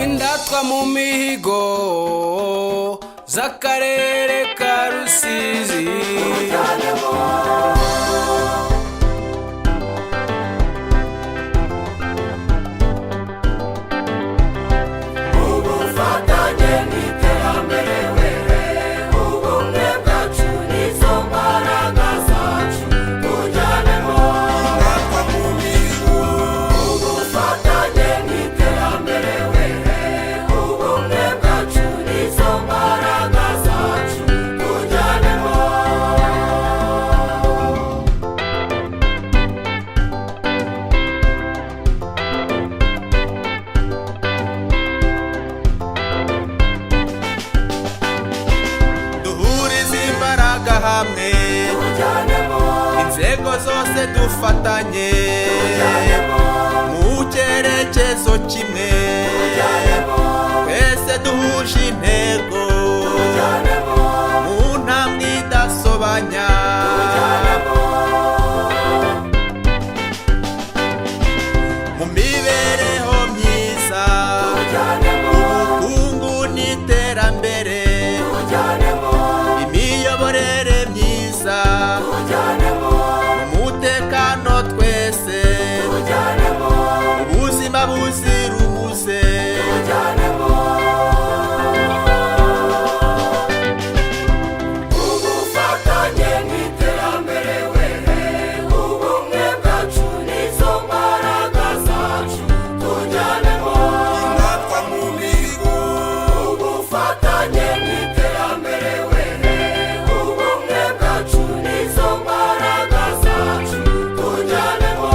Indatwa mu mihigo z'akarere ka Rusizi, ubufatanye n'iterambere ubumwe bwacu nizo mbaraga zacu tujyanemo. Indatwa mu mihigo, ubufatanye n'iterambere ubumwe bwacu nizo mbaraga zacu tujyanemo. duhurize imbaraga hamwe, inzego zose dufatanye mu cyerekezo kimwe, twese duhuje intego mu ntambwe idasobanya. Mu mibereho myiza, ubukungu n'iterambere, imiyoborere myiza, umutekano twese, ubuzima buzira umuze. Ubufatanye n'iterambere ubumwe bwacu nizo mbaraga zacu tujyanemo. Indatwa mu mihigo, ubufatanye n'iterambere ubumwe bwacu nizo mbaraga zacu tujyanemo.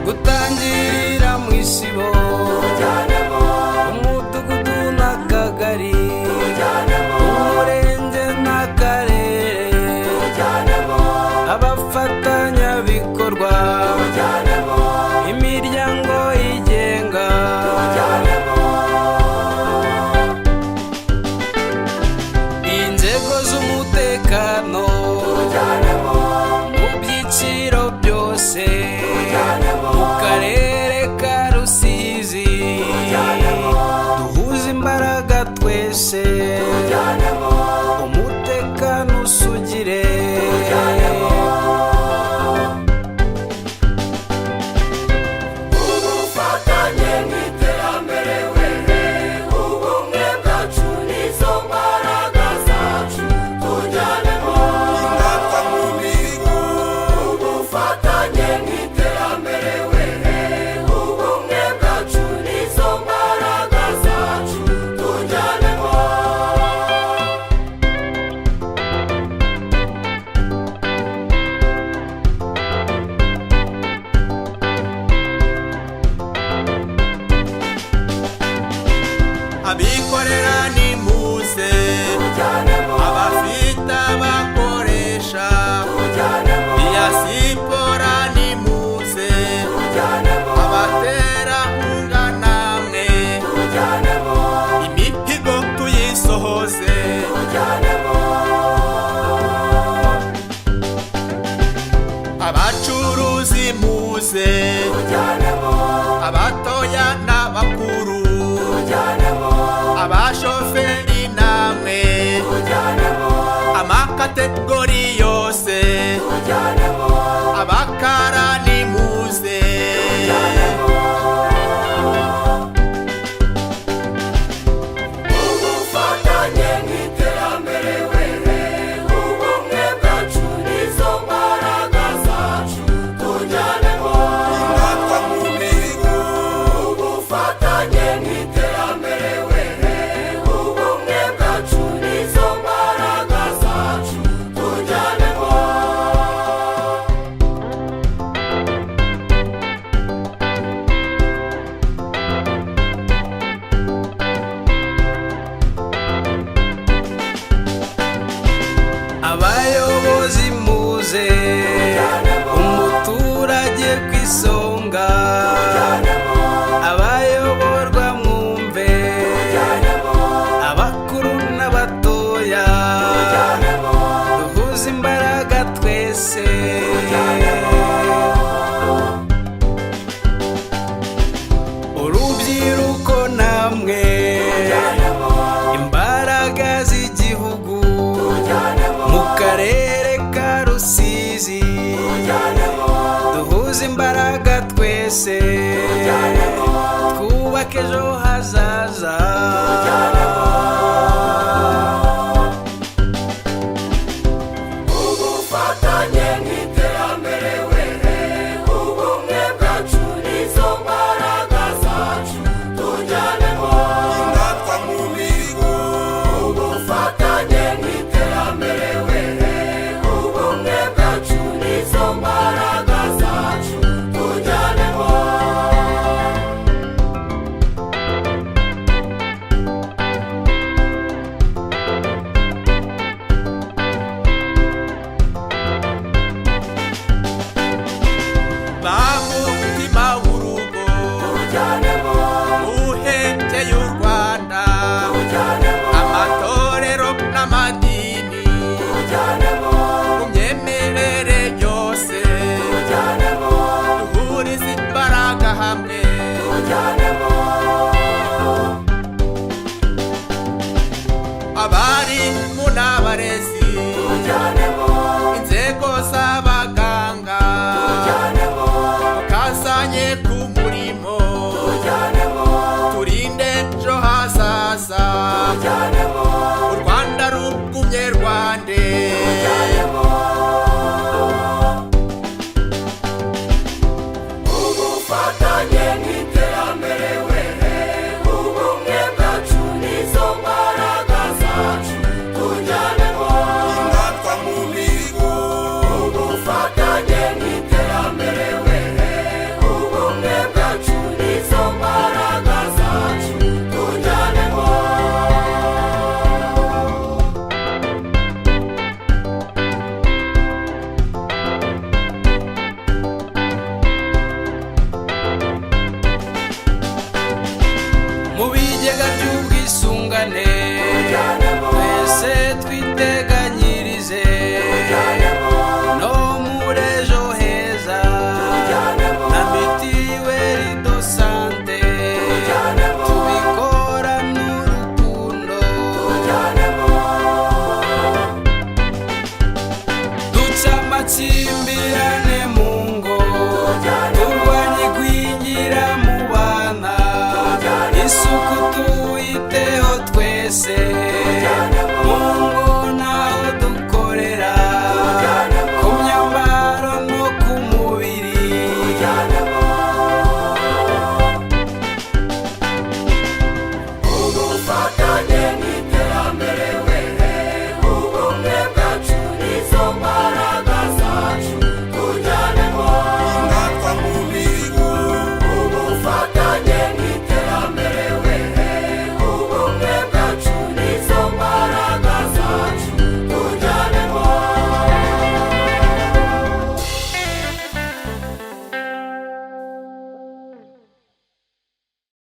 Gutangirira mu isibo, umudugudu n'akagari, umurenge n'akarere, abafatanyabikorwa, imiryango yigenga, inzego z'umutekano mu byiciro byose mu karere ka Rusizi, duhuze imbaraga twese, umutekano usugire. Ubufatanye n'iterambere ubumwe bwacu nizo mbaraga zacu tujyanemo. Indatwa mu mihigo, ubufatanye n'iterambere ubumwe bwacu nizo mbaraga zacu tujyanemo. Abikorera nimuze, abafite abakoresha, diaspora nimuze, abaterankunga namwe, imihigo tuyisohoze. Abacuruzi muze, abatoya n'abakuru, abashoferi namwe, amakategori yose, abakarani muze. Ubufatanye n'iterambere ubumwe bwacu nizo mbaraga zacu tujyanemo. Indatwa mu mihigo, ubufatanye n'iterambere ubumwe bwacu nizo mbaraga zacu tujyanemo. abayoborwa mwumve, abakuru n'abatoya, duhuze imbaraga twese. Urubyiruko namwe, imbaraga z'igihugu, mu karere ka Rusizi, duhuze imbaraga twese, twubake ejo hazaza. ubufatanye n'iterambere wehe, ubumwe bwacu nizo mbaraga zacu, tujyanemo indatwa mu mihigo. Ubufatanye n'iterambere wehe, ubumwe bwacu nizo mbaraga zacu, tujyanemo. bamutima w'urugo uhekeye u Rwanda, amatorero n'amadini, mu myemerere yose duhurize imbaraga hamwe.